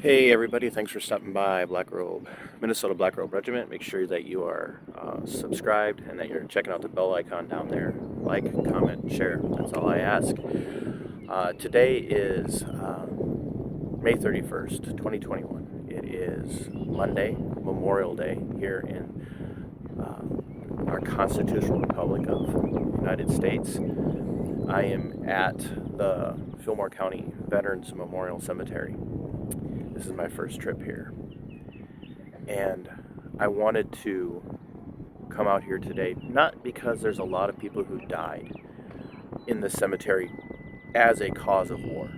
Hey everybody, thanks for stopping by Robe, Minnesota Robe Regiment. Make sure that you are subscribed and that you're checking out the bell icon down there. Like, comment, share. That's all I ask. Today is May 31st, 2021. It is Monday, Memorial Day, here in our constitutional republic of the United States. I am at the Fillmore County Veterans Memorial Cemetery. This is my first trip here, and I wanted to come out here today, not because there's a lot of people who died in the cemetery as a cause of war,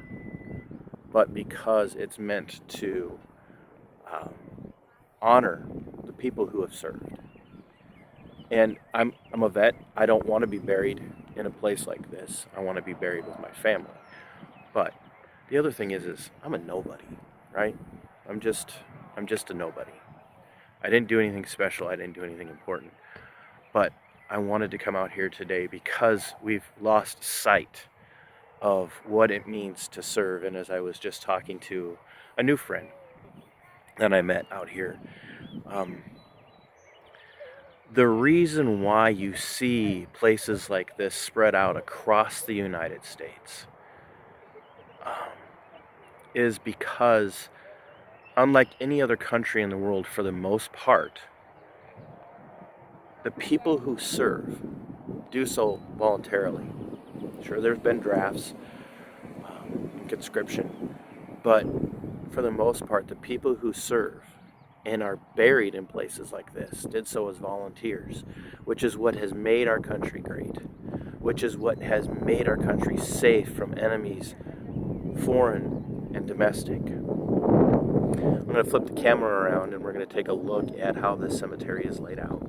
but because it's meant to honor the people who have served. And I'm a vet. I don't want to be buried in a place like this. I want to be buried with my family. But the other thing is I'm a nobody, right? I'm just a nobody. I didn't do anything special. I didn't do anything important. But I wanted to come out here today because we've lost sight of what it means to serve. And as I was just talking to a new friend that I met out here, the reason why you see places like this spread out across the United States is because, unlike any other country in the world, for the most part, the people who serve do so voluntarily. Sure, there's been drafts, conscription, but for the most part, the people who serve and are buried in places like this did so as volunteers, which is what has made our country great, which is what has made our country safe from enemies, foreign and domestic. I'm going to flip the camera around and we're going to take a look at how this cemetery is laid out.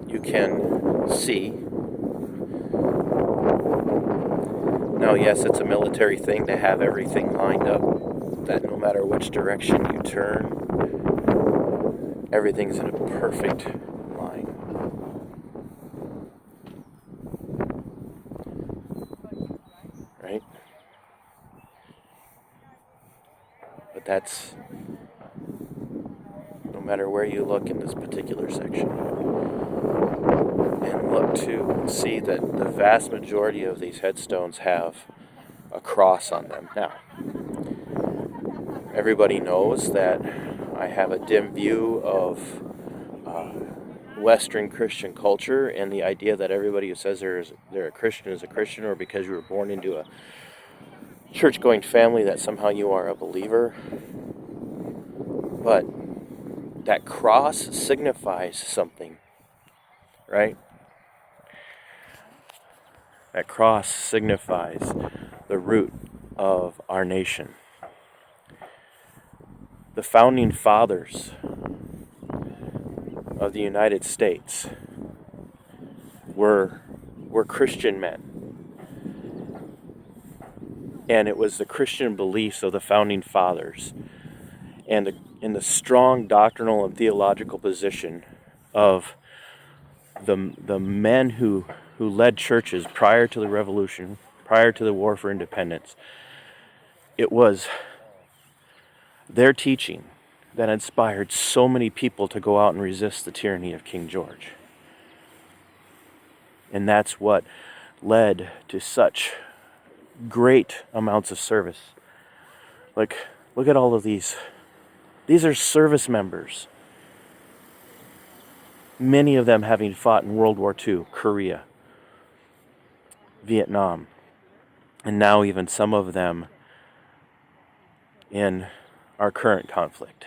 You can see. Now, yes, it's a military thing to have everything lined up, that no matter which direction you turn, everything's in a perfect line. Right? But that's no matter where you look in this particular section. And look to see that the vast majority of these headstones have a cross on them. Now, everybody knows that I have a dim view of Western Christian culture and the idea that everybody who says they're a Christian is a Christian, or because you were born into a church-going family that somehow you are a believer. But that cross signifies something, right? That cross signifies the root of our nation. The founding fathers of the United States were Christian men. And it was the Christian beliefs of the founding fathers and in the strong doctrinal and theological position of the men who led churches prior to the Revolution, prior to the War for Independence. It was their teaching that inspired so many people to go out and resist the tyranny of King George. And that's what led to such great amounts of service. Look at all of these. These are service members. Many of them having fought in World War II, Korea, Vietnam, and now even some of them in our current conflict.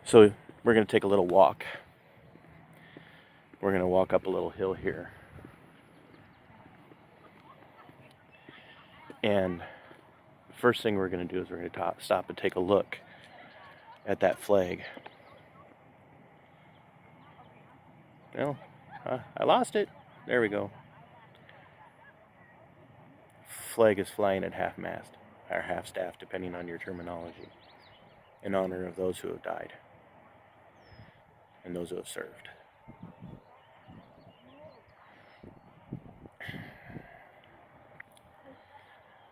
So we're going to take a little walk. We're going to walk up a little hill here. And the first thing we're going to do is we're going to stop and take a look at that flag. Well, I lost it. There we go. Flag is flying at half-mast, or half-staff, depending on your terminology, in honor of those who have died and those who have served.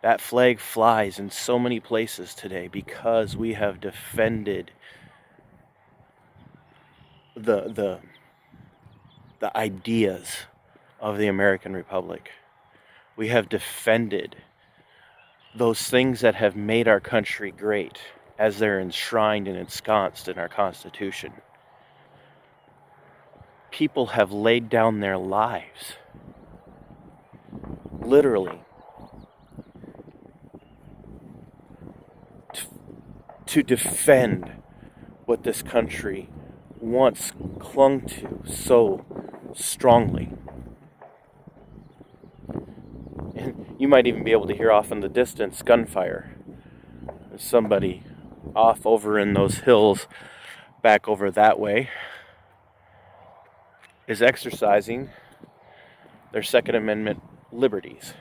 That flag flies in so many places today because we have defended the ideas of the American Republic. We have defended those things that have made our country great as they're enshrined and ensconced in our Constitution. People have laid down their lives, literally, to defend what this country once clung to so strongly. And you might even be able to hear off in the distance gunfire. There's somebody off over in those hills back over that way is exercising their Second Amendment liberties.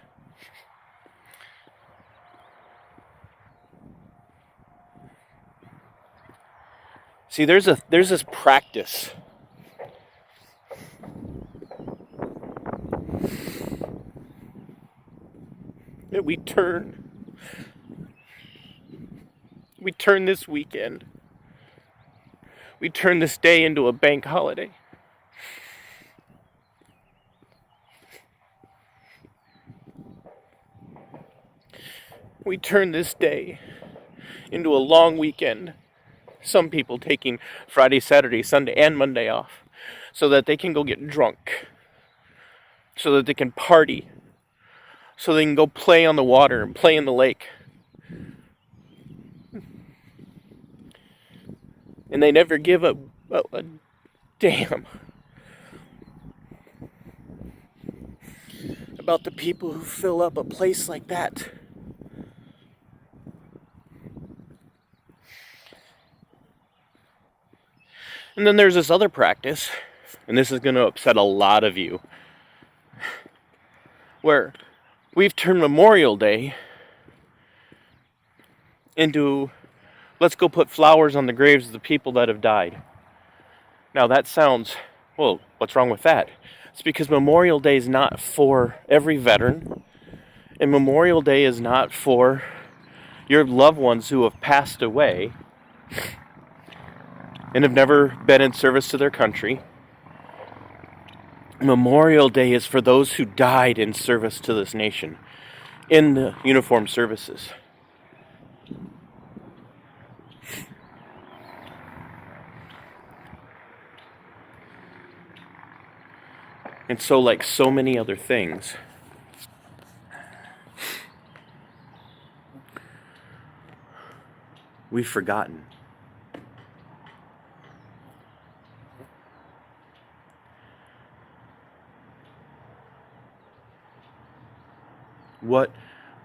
See, there's this practice that we turn this weekend. We turn this day into a bank holiday. We turn this day into a long weekend. Some people taking Friday, Saturday, Sunday, and Monday off so that they can go get drunk, so that they can party, so they can go play on the water and play in the lake. And they never give a damn about the people who fill up a place like that. And then there's this other practice, and this is going to upset a lot of you, where we've turned Memorial Day into, let's go put flowers on the graves of the people that have died. Now that sounds, well, what's wrong with that? It's because Memorial Day is not for every veteran, and Memorial Day is not for your loved ones who have passed away and have never been in service to their country. Memorial Day is for those who died in service to this nation, in the uniformed services. And so, like so many other things, we've forgotten.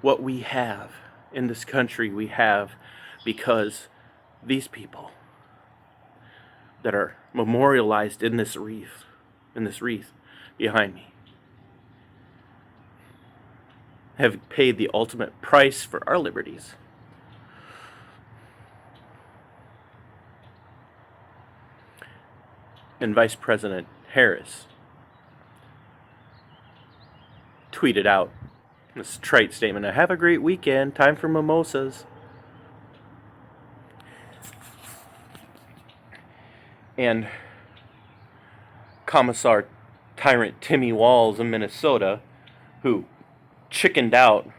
What we have in this country, we have because these people that are memorialized in this wreath behind me have paid the ultimate price for our liberties. And Vice President Harris tweeted out this trite statement, "Have a great weekend, time for mimosas." And Commissar Tyrant Timmy Walls in Minnesota, who chickened out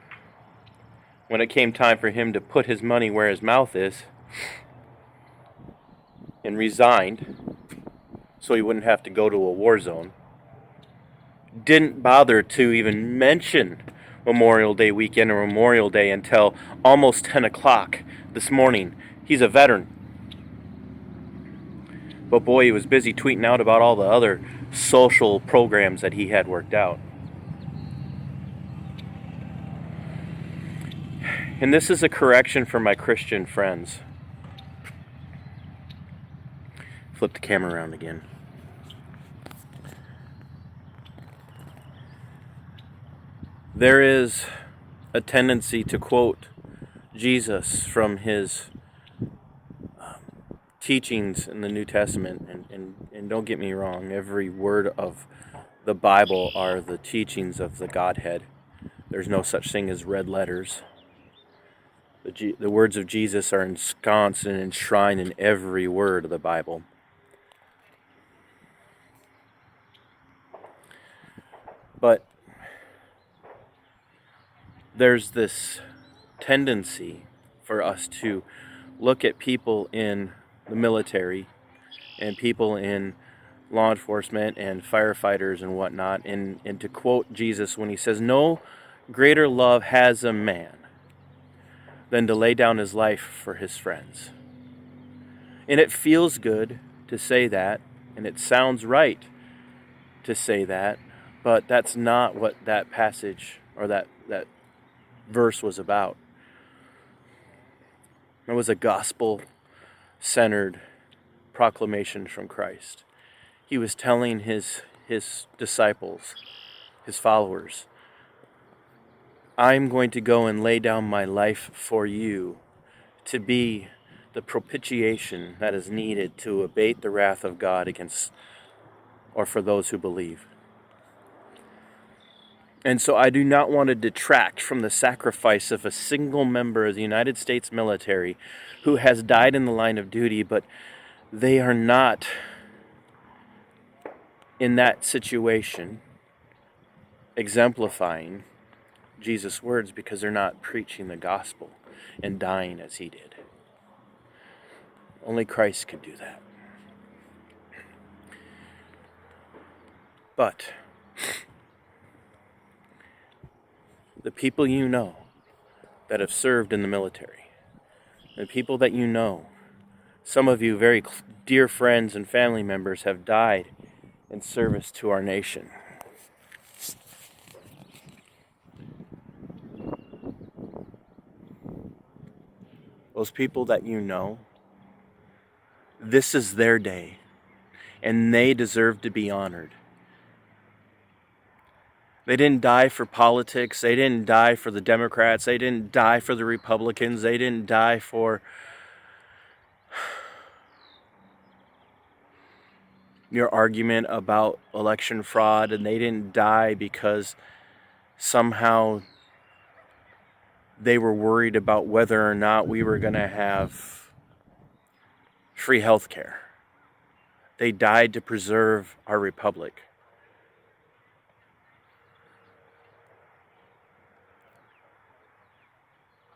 when it came time for him to put his money where his mouth is, and resigned so he wouldn't have to go to a war zone, didn't bother to even mention Memorial Day weekend or Memorial Day until almost 10 o'clock this morning. He's a veteran. But boy, he was busy tweeting out about all the other social programs that he had worked out. And this is a correction for my Christian friends. Flip the camera around again. There is a tendency to quote Jesus from his teachings in the New Testament, and don't get me wrong, every word of the Bible are the teachings of the Godhead. There's no such thing as red letters. The words of Jesus are ensconced and enshrined in every word of the Bible. But there's this tendency for us to look at people in the military and people in law enforcement and firefighters and whatnot, and to quote Jesus when he says, "No greater love has a man than to lay down his life for his friends." And it feels good to say that, and it sounds right to say that, but that's not what that passage or that verse was about. It was a gospel-centered proclamation from Christ. He was telling his disciples, his followers, I'm going to go and lay down my life for you to be the propitiation that is needed to abate the wrath of God against, or for those who believe. And so I do not want to detract from the sacrifice of a single member of the United States military who has died in the line of duty, but they are not in that situation exemplifying Jesus' words because they're not preaching the gospel and dying as he did. Only Christ could do that. But the people you know that have served in the military, the people that you know, some of you very dear friends and family members have died in service to our nation. Those people that you know, this is their day, and they deserve to be honored. They didn't die for politics. They didn't die for the Democrats. They didn't die for the Republicans. They didn't die for your argument about election fraud, and they didn't die because somehow they were worried about whether or not we were going to have free health care. They died to preserve our republic.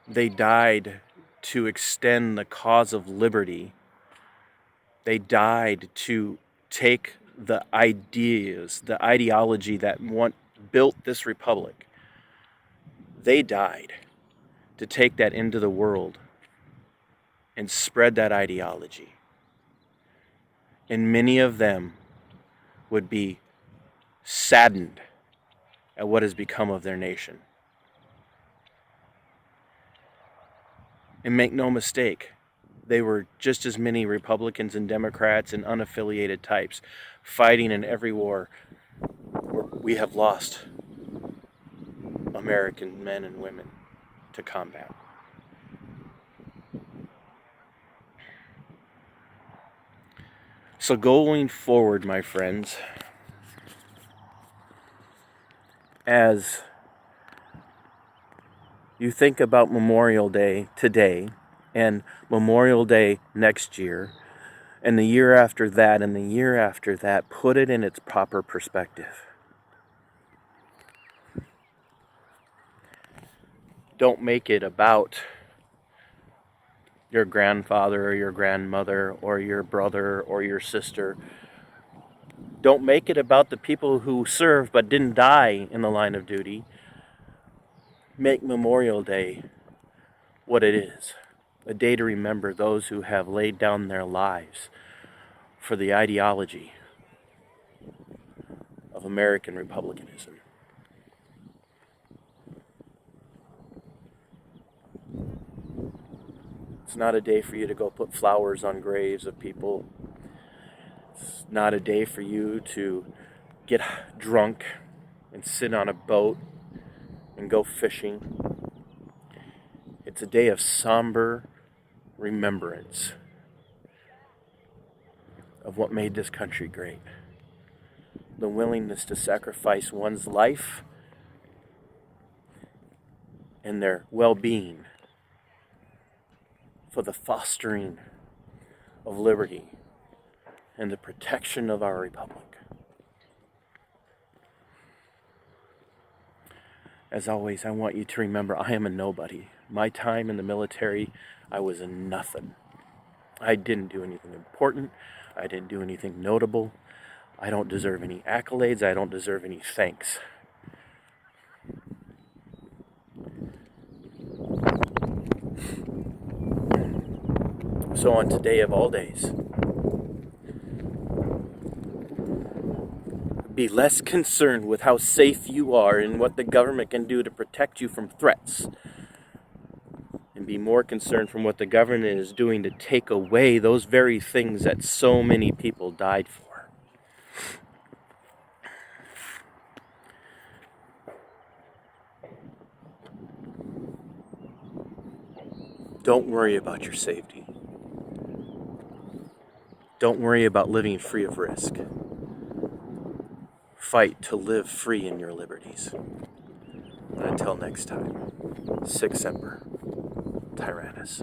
They died to extend the cause of liberty. They died to take the ideas, the ideology that built this republic. They died to take that into the world and spread that ideology. And many of them would be saddened at what has become of their nation. And make no mistake, they were just as many Republicans and Democrats and unaffiliated types fighting in every war where we have lost American men and women to combat. So going forward, my friends, as you think about Memorial Day today and Memorial Day next year and the year after that and the year after that, put it in its proper perspective. Don't make it about your grandfather or your grandmother or your brother or your sister. Don't make it about the people who served but didn't die in the line of duty. Make Memorial Day what it is, a day to remember those who have laid down their lives for the ideology of American republicanism. It's not a day for you to go put flowers on graves of people. It's not a day for you to get drunk and sit on a boat and go fishing. It's a day of somber remembrance of what made this country great. The willingness to sacrifice one's life and their well-being, for the fostering of liberty and the protection of our republic. As always, I want you to remember I am a nobody. My time in the military, I was a nothing. I didn't do anything important. I didn't do anything notable. I don't deserve any accolades. I don't deserve any thanks. So on today of all days, be less concerned with how safe you are and what the government can do to protect you from threats, and be more concerned from what the government is doing to take away those very things that so many people died for. Don't worry about your safety. Don't worry about living free of risk. Fight to live free in your liberties. And until next time, Sic Semper Tyrannis.